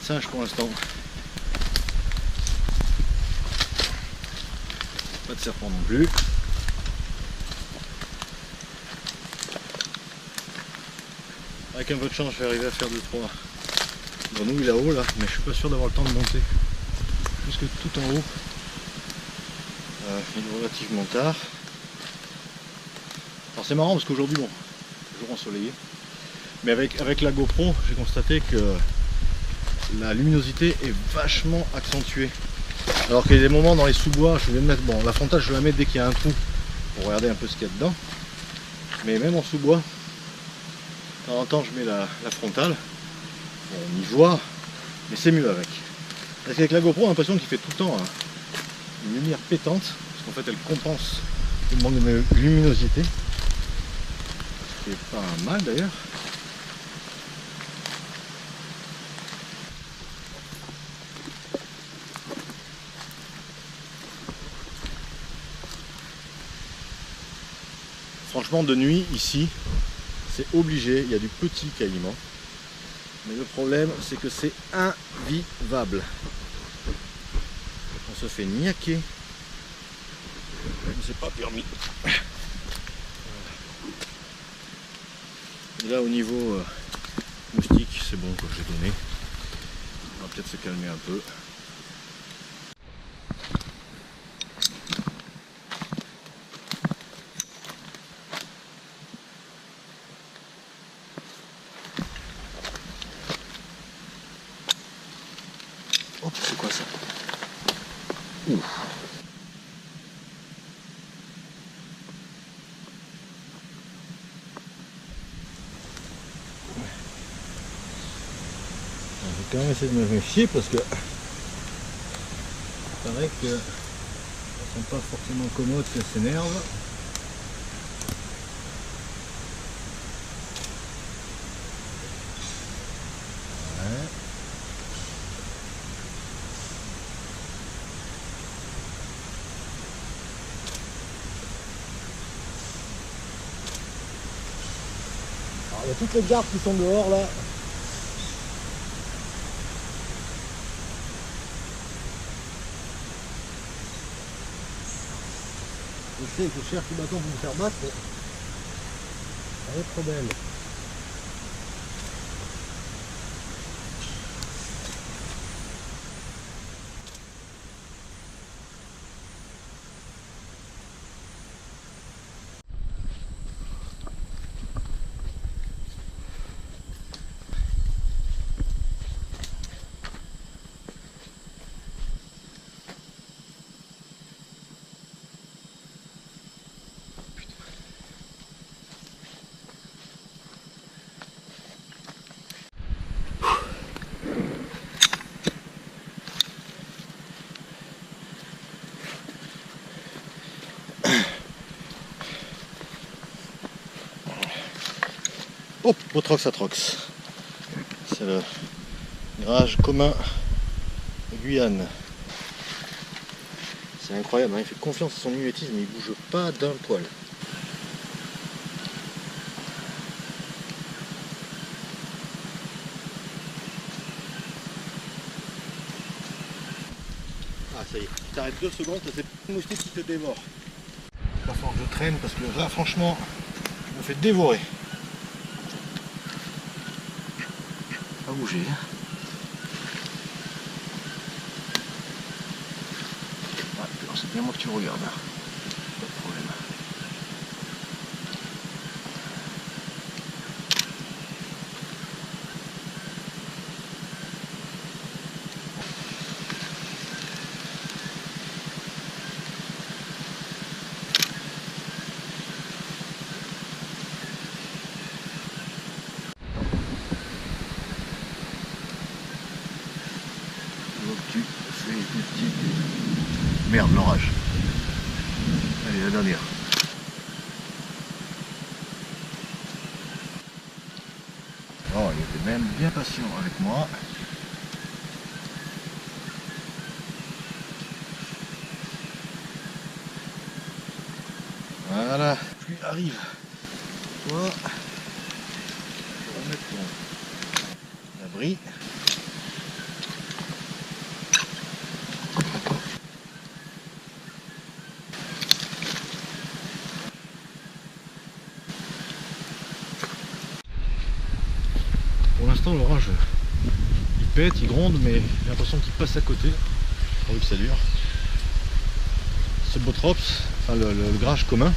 singe pour l'instant. Pas de serpent non plus. Avec un peu de chance, je vais arriver à faire 2-3 grenouilles là-haut, là, mais je suis pas sûr d'avoir le temps de monter jusque tout en haut. Il est relativement tard. Alors c'est marrant parce qu'aujourd'hui, bon, jour ensoleillé, mais avec la GoPro, j'ai constaté que la luminosité est vachement accentuée. Alors qu'il y a des moments dans les sous-bois, je vais mettre, bon, la frontale je la mets dès qu'il y a un trou pour regarder un peu ce qu'il y a dedans. Mais même en sous-bois, de temps en temps je mets la frontale, bon, on y voit, mais c'est mieux avec. Parce qu'avec la GoPro, on a l'impression qu'il fait tout le temps une lumière pétante, parce qu'en fait elle compense le manque de luminosité. Ce qui est pas mal d'ailleurs. Franchement, de nuit, ici, c'est obligé, il y a du petit caïman. Mais le problème, c'est que c'est invivable. On se fait niaquer. C'est pas permis. Et là, au niveau moustique, c'est bon, que j'ai donné. On va peut-être se calmer un peu. Oh, c'est quoi ça? Ouf. Je vais quand même essayer de me méfier parce que il paraît que elles sont pas forcément commodes, qu'elles s'énervent. Alors, il y a toutes les gardes qui sont dehors là. Je sais que je cherche le bâton pour me faire battre, mais elle est trop belle. Hop, Botrox Atrox. C'est le garage commun de Guyane. C'est incroyable, hein, il fait confiance à son mimétisme, il bouge pas d'un poil. Ah ça y est, tu t'arrêtes 2 secondes, c'est le moustique qui te dévore. Il va falloir que je traîne parce que là franchement, je me fais dévorer. Pas bouger. Ouais, c'est bien moi que tu regardes. Pas de problème. Tu fais des petits... Merde, l'orage. Allez, la dernière. Oh, il était même bien patient avec moi. Voilà, pluie arrive. Toi, on va mettre ton abri. l'instant l'orage il pète, il gronde, mais j'ai l'impression qu'il passe à côté, pourvu que ça dure. Ce Bothrops, enfin le grage commun,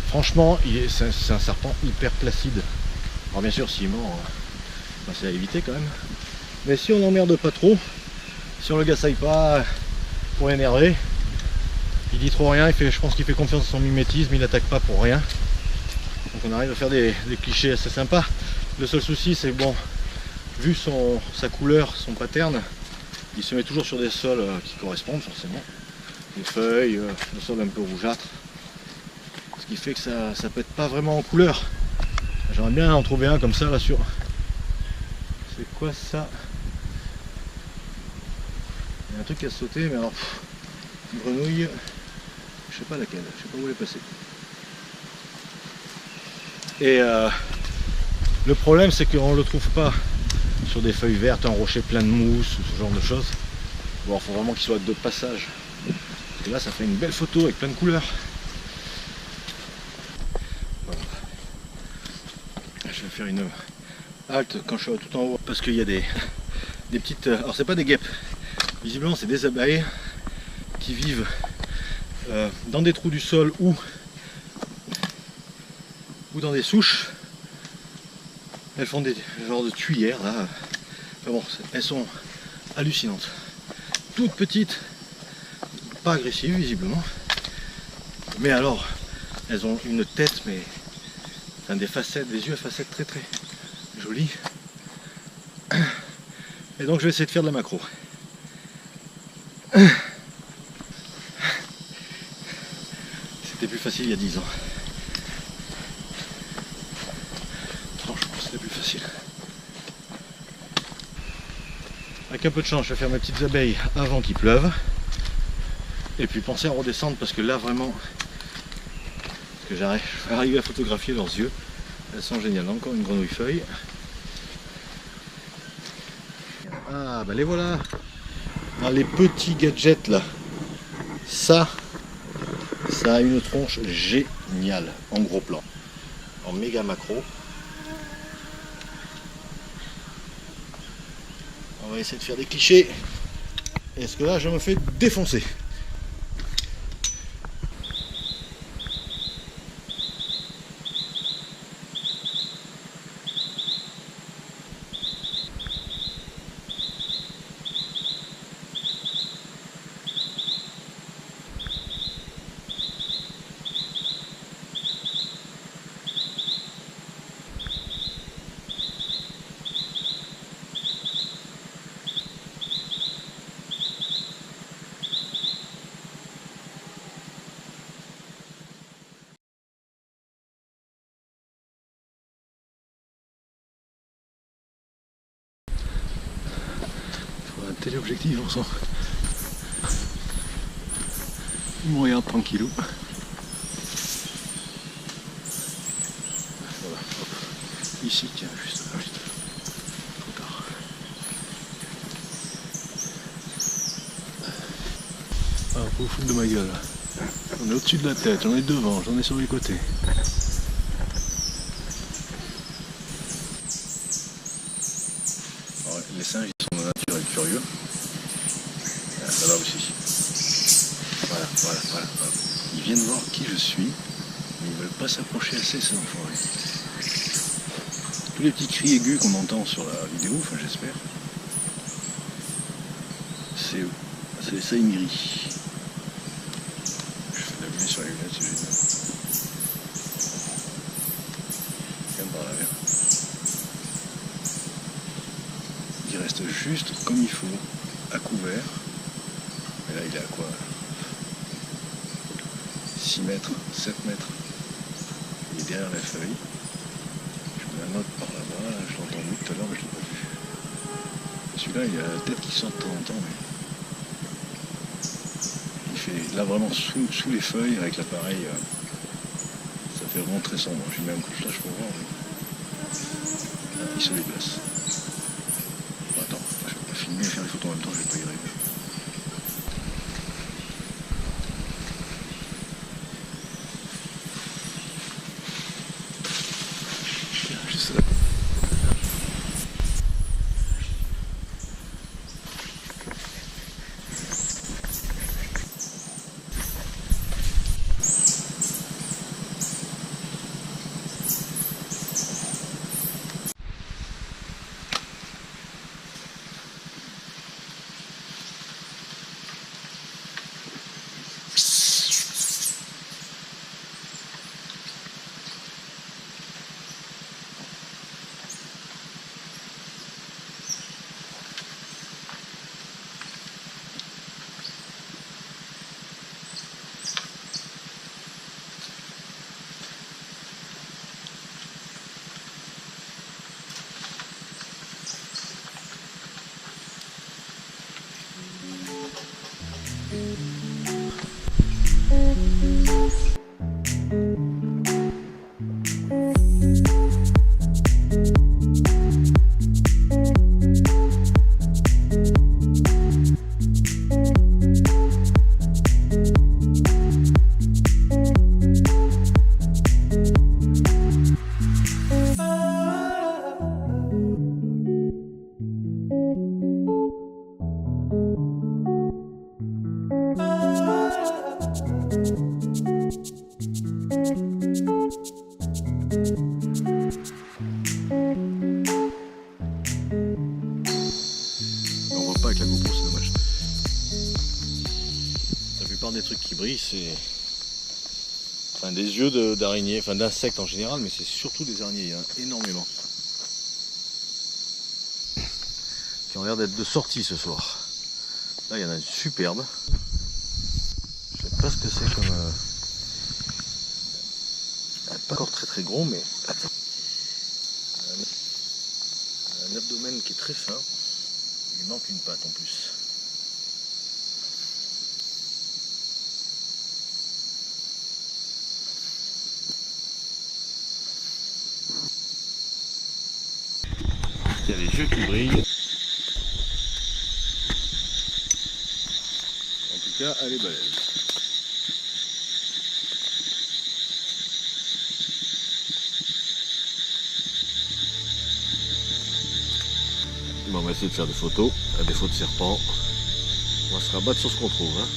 franchement c'est un serpent hyper placide. Alors bien sûr s'il est mort, ben, c'est à éviter quand même. Mais si on n'emmerde pas trop, si on le gassaille pas pour l'énerver, il dit trop rien, je pense qu'il fait confiance à son mimétisme, il n'attaque pas pour rien. Donc on arrive à faire des clichés assez sympas. Le seul souci c'est que bon, vu sa couleur, son pattern, il se met toujours sur des sols qui correspondent forcément. Des feuilles, le sol un peu rougeâtre. Ce qui fait que ça pète pas vraiment en couleur. J'aimerais bien en trouver un comme ça là sur... C'est quoi ça? Il y a un truc qui a sauté, mais alors... Une grenouille, je sais pas laquelle, je sais pas où elle est passée. Et le problème c'est qu'on le trouve pas sur des feuilles vertes, un rocher plein de mousse ou ce genre de choses. Bon, il faut vraiment qu'il soit de passage. Et là ça fait une belle photo avec plein de couleurs. Voilà. Je vais faire une halte quand je suis tout en haut parce qu'il y a des petites... Alors c'est pas des guêpes, visiblement c'est des abeilles qui vivent dans des trous du sol ou dans des souches. Elles font des genres de tuyères là. Enfin bon, elles sont hallucinantes. Toutes petites, pas agressives visiblement. Mais alors, elles ont une tête, mais enfin, des facettes, des yeux à facettes très très jolies. Et donc je vais essayer de faire de la macro. C'était plus facile il y a 10 ans. Franchement, c'était plus facile. Avec un peu de chance, je vais faire mes petites abeilles avant qu'il pleuve. Et puis penser à redescendre parce que là vraiment, je vais arriver à photographier leurs yeux. Elles sont géniales. Encore une grenouille feuille. Ah bah les voilà. Dans les petits gadgets là. Ça a une tronche géniale en gros plan. En méga macro. On va essayer de faire des clichés. Est-ce que là je me fais défoncer? Téléobjectif, on sent. Il me regarde tranquillou. Voilà, hop. Ici, tiens, juste là, juste là. Trop tard. Ah, faut foutre de ma gueule. J'en ai au-dessus de la tête, j'en ai devant, j'en ai sur les côtés. Alors, les singes, ils sont naturels curieux. Ça va aussi. Voilà. Ils viennent voir qui je suis, mais ils veulent pas s'approcher assez, ces enfoirés. Tous les petits cris aigus qu'on entend sur la vidéo, enfin j'espère, c'est eux. C'est les Saïmiri. Je fais de la lumière sur les lunettes, c'est génial. Regarde par la mer. Il reste juste comme il faut, à couvert. Et là il est à quoi? 6 mètres, 7 mètres. Il est derrière la feuille. Je mets un autre par là-bas, là, je l'ai entendu tout à l'heure mais je ne l'ai pas vu. Celui-là il a la tête qui sort de temps en temps mais il fait là vraiment sous les feuilles avec l'appareil. Ça fait vraiment très sombre. J'ai mis un coup de flash pour voir. Mais... Là, il se déplace. Attends, je vais pas filmer et faire des photos en même temps, je vais pas y arriver. Juste là. plupart des trucs qui brillent, c'est enfin, des yeux d'araignées, enfin d'insectes en général, mais c'est surtout des araignées, il y en a énormément. Qui ont l'air d'être de sortie ce soir. Là, il y en a une superbe. Je sais pas ce que c'est comme... pas encore très très gros, mais attends. Un abdomen qui est très fin. Il manque une patte en plus. Il y a les yeux qui brillent. En tout cas, elle est balèze. Bon, on va essayer de faire des photos, à défaut de serpents. On va se rabattre sur ce qu'on trouve. Hein.